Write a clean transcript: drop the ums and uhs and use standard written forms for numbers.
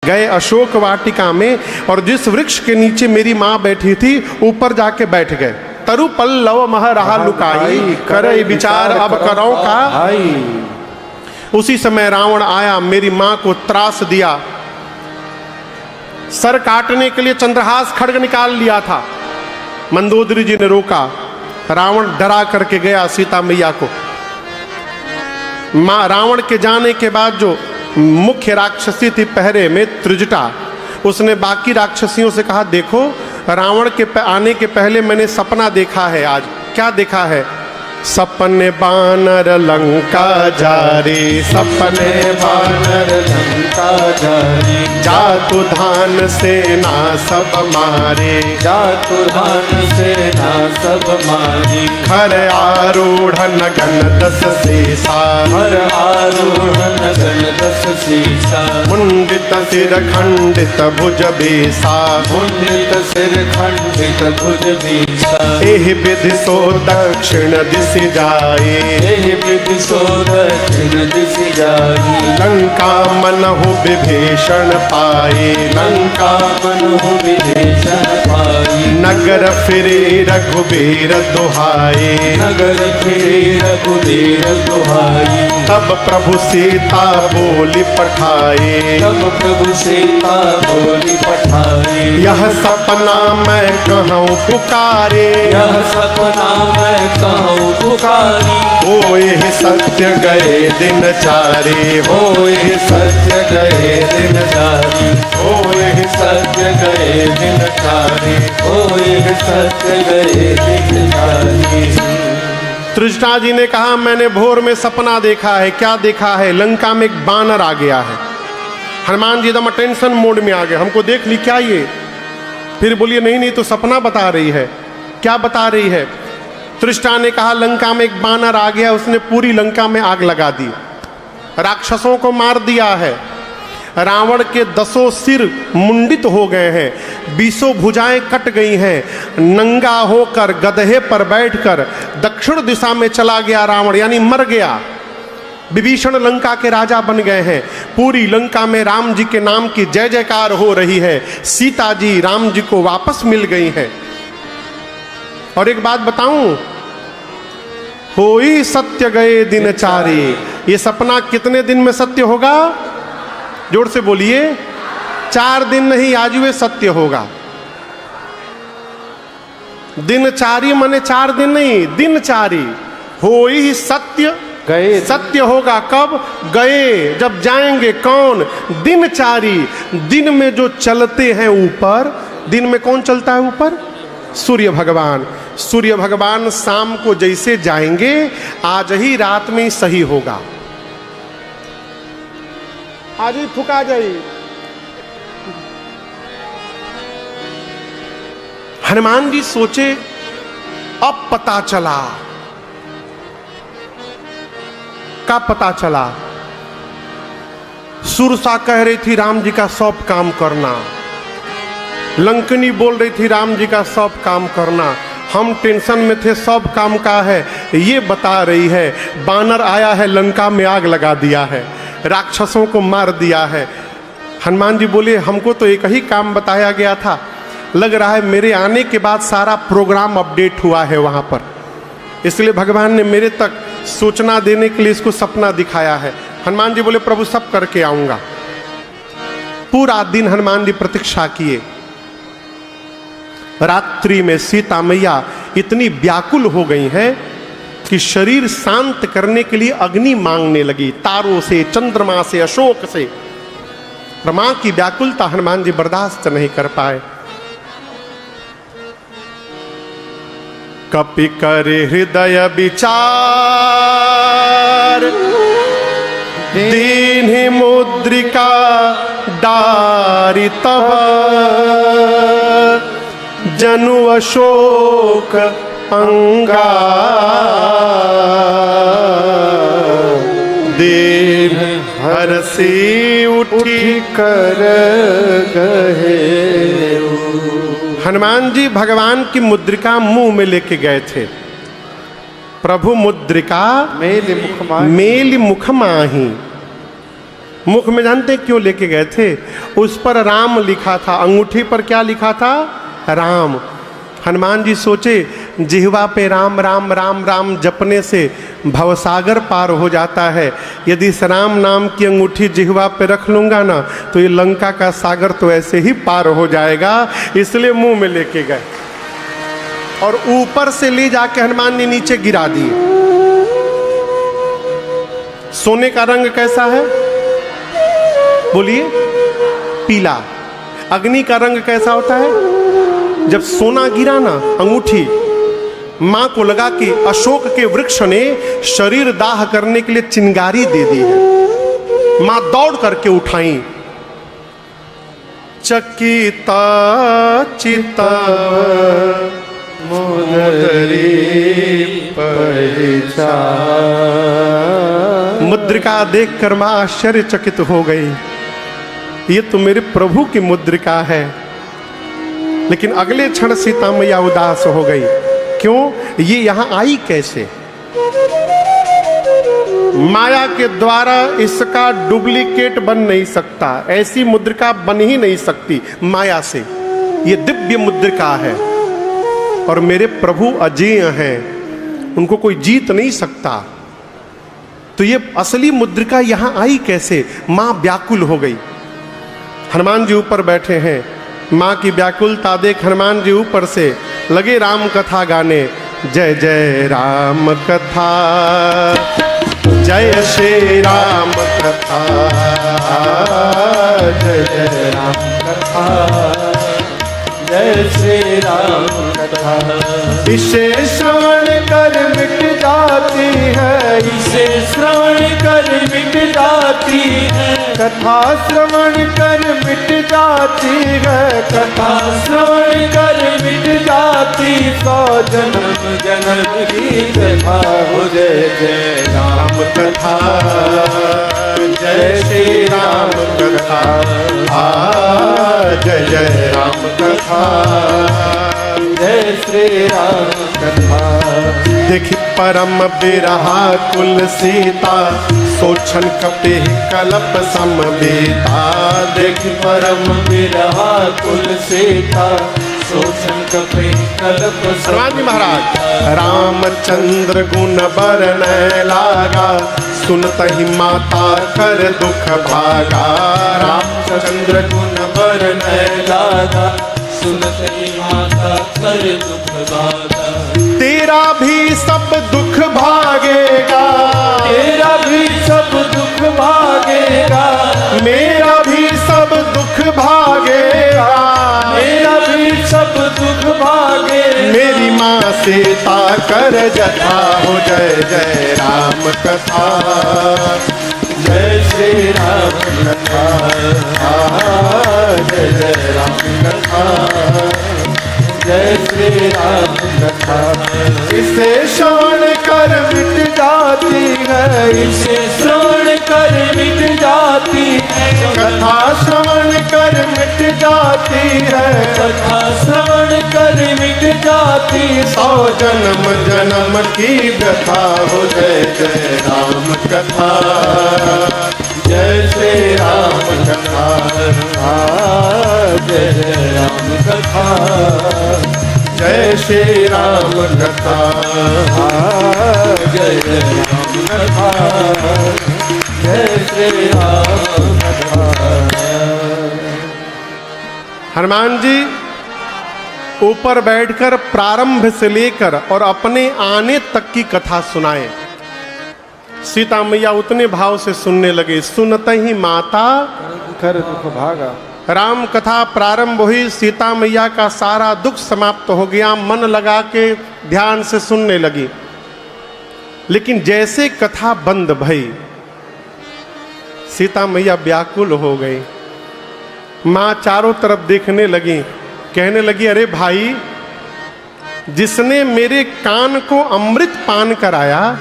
गए अशोक वाटिका में और जिस वृक्ष के नीचे मेरी माँ बैठी थी ऊपर जाके बैठ गए। तरु पल्लव मह रहा लुकाई, करे विचार अब करो का। उसी समय रावण आया, मेरी माँ को त्रास दिया। सर काटने के लिए चंद्रहास खड्ग निकाल लिया था। मंदोदरी जी ने रोका। रावण डरा करके गया सीता मैया को। मां रावण के जाने के बाद जो मुख्य राक्षसी थी पहरे में, त्रिजटा, उसने बाकी राक्षसियों से कहा, देखो रावण के आने के पहले मैंने सपना देखा है। आज क्या देखा है? सपने बानर लंका जा रे, सपने बानर लंका जा रे, जातु धान सेना सब मारे, जातु धान सेना सब मारी। खर आरूढ़ नगन दस सीसा, हर आरूढ़ नगन दस सीसा। मुंडित सिर खंडित भुज बेसा, मुंडित सिर खंडित भुज बेसा। एहि विधि सो दक्षिण दिशि जाए, एहि विधि सो दक्षिण दिशि जाई। लंका मनहु विभीषण पाए, लंका मनहु विभीषण पाई। नगर फिरे रघुबीर दुहाए, नगर फिरे रघुबीर दुहाई। तब प्रभु सीता बोली पठाए, तब प्रभु सीता बोली पठाई। यह सपना मैं कहूँ पुकारे, यह सपना मैं कहूँ पुकारी। होए सत्य गए दिन चारे, होए सत्य गए दिन चारी। होए सत्य गए दिन चारी। होए सत्य गए दिन चारी। त्रिजटा जी ने कहा, मैंने भोर में सपना देखा है। क्या देखा है? लंका में एक बानर आ गया है। हनुमान जी एकदम टेंशन मोड में आ गए, हमको देख ली क्या ये? फिर बोलिए नहीं नहीं, तो सपना बता रही है। क्या बता रही है? त्रिजटा ने कहा, लंका में एक बानर आ गया, उसने पूरी लंका में आग लगा दी, राक्षसों को मार दिया है। रावण के 10 सिर मुंडित हो गए हैं, 20 भुजाएं कट गई हैं। नंगा होकर गधे पर बैठकर दक्षिण दिशा में चला गया रावण, यानी मर गया। विभीषण लंका के राजा बन गए हैं। पूरी लंका में राम जी के नाम की जय जयकार हो रही है। सीता जी राम जी को वापस मिल गई हैं। और एक बात बताऊं, होई सत्य गए दिन चारे। ये सपना कितने दिन में सत्य होगा? जोर से बोलिए। 4 दिन नहीं, आज वे सत्य होगा। दिनचारी माने 4 दिन नहीं, दिनचारी। होई सत्य गए सत्य होगा कब? गए, जब जाएंगे। कौन? दिनचारी। दिन में जो चलते हैं ऊपर, दिन में कौन चलता है ऊपर? सूर्य भगवान। सूर्य भगवान शाम को जैसे जाएंगे, आज ही रात में ही सही होगा। आज ही फुका जाए। हनुमान जी सोचे, अब पता चला। का पता चला? सुरसा कह रही थी राम जी का सब काम करना, लंकनी बोल रही थी राम जी का सब काम करना। हम टेंशन में थे, सब काम का है ये बता रही है। बानर आया है, लंका में आग लगा दिया है, राक्षसों को मार दिया है। हनुमान जी बोले, हमको तो एक ही काम बताया गया था, लग रहा है मेरे आने के बाद सारा प्रोग्राम अपडेट हुआ है वहाँ पर, इसलिए भगवान ने मेरे तक सूचना देने के लिए इसको सपना दिखाया है। हनुमान जी बोले, प्रभु सब करके आऊँगा। पूरा दिन हनुमान जी प्रतीक्षा किए। रात्रि में सीता मैया इतनी व्याकुल हो गई हैं कि शरीर शांत करने के लिए अग्नि मांगने लगी, तारों से, चंद्रमा से, अशोक से। मां की व्याकुलता हनुमान जी बर्दाश्त नहीं कर पाए। कपि करे हृदय विचार, दीन्हि मुद्रिका डारि तब, जनु अशोक अंगा, देव हरसी उठी कर गए। हनुमान जी भगवान की मुद्रिका मुंह में लेके गए थे। प्रभु मुद्रिका मेलि मुख माही, मेलि मुख माही। मुख में जानते क्यों लेके गए थे? उस पर राम लिखा था, अंगूठी पर क्या लिखा था? राम। हनुमान जी सोचे जिह्वा पे राम राम राम राम जपने से भवसागर पार हो जाता है, यदि इस राम नाम की अंगूठी जिह्वा पे रख लूंगा ना तो ये लंका का सागर तो ऐसे ही पार हो जाएगा, इसलिए मुंह में लेके गए और ऊपर से ले जाके हनुमान ने नीचे गिरा दिए। सोने का रंग कैसा है? बोलिए, पीला। अग्नि का रंग कैसा होता है? जब सोना गिरा ना, अंगूठी मां को लगा कि अशोक के वृक्ष ने शरीर दाह करने के लिए चिंगारी दे दी है। मां दौड़ करके उठाई। चकिता चिता मुदरी परिचा। मुद्रिका देखकर मां आश्चर्यचकित हो गई, ये तो मेरे प्रभु की मुद्रिका है। लेकिन अगले क्षण सीता मैया उदास हो गई। क्यों? ये यहां आई कैसे? माया के द्वारा इसका डुप्लीकेट बन नहीं सकता, ऐसी मुद्रिका बन ही नहीं सकती माया से। ये दिव्य मुद्रिका है और मेरे प्रभु अजेय हैं, उनको कोई जीत नहीं सकता। तो ये असली मुद्रिका यहां आई कैसे? मां व्याकुल हो गई। हनुमान जी ऊपर बैठे हैं, मां की व्याकुलता देख हनुमान जी ऊपर से लगे राम कथा गाने। जय जय राम कथा, जय श्री राम कथा, जय जय राम कथा, जय श्री राम कथा। इसे श्रवण कर मिट जाती है, इसे श्रवण कर मिट जाती है, कथा श्रवण कर मिट जाती है, कथा श्रवण कर मिट जाती। 100 जन्म जन्म की कथा हो। जय जय राम कथा, जय श्री राम कथा, जय जय राम कथा, जय श्री राम कथा। देखी परम बिरहा कुल सीता, सोचन कपि कलप समबीता। देखी परम बिरहा कुल सीता, सोचन कपि कलप हनुमान जी महाराज। रामचंद्र गुण बरनय लागा, सुनत ही माता कर दुख भागा। रामचंद्र गुण बरनय लागा, सुनत ही माता कर दुख भागा। तेरा भी सब दुख भागेगा, तेरा भी सब दुख भागेगा, मेरा भी सब दुख भागेगा, मेरा भी सब दुख भागेगा। मेरी माँ सीता कर जथा हो। जय जय राम कथा, जय श्री राम कथा, जय जय राम कथा, जय श्री राम कथा। इसे श्रवण कर मिट जाती है, इसे श्रवण कर मिट जाती है, कथा श्रवण कर मिट जाती है, कथा श्रवण कर मिट जाती। 100 जन्म जन्म की व्यथा हो। जय जय राम कथा, जय श्री राम कथा, जय जय राम कथा, जय श्री राम कथा, जय जय राम कथा, जय श्री राम कथा। हनुमान जी ऊपर बैठकर प्रारंभ से लेकर और अपने आने तक की कथा सुनाए। सीता मैया उतने भाव से सुनने लगे। सुनते ही माता कर दुख भागा। राम कथा प्रारंभ हुई, सीता मैया का सारा दुख समाप्त हो गया, मन लगा के ध्यान से सुनने लगी। लेकिन जैसे कथा बंद भई, सीता मैया व्याकुल हो गई। मां चारों तरफ देखने लगी, कहने लगी, अरे भाई, जिसने मेरे कान को अमृत पान कराया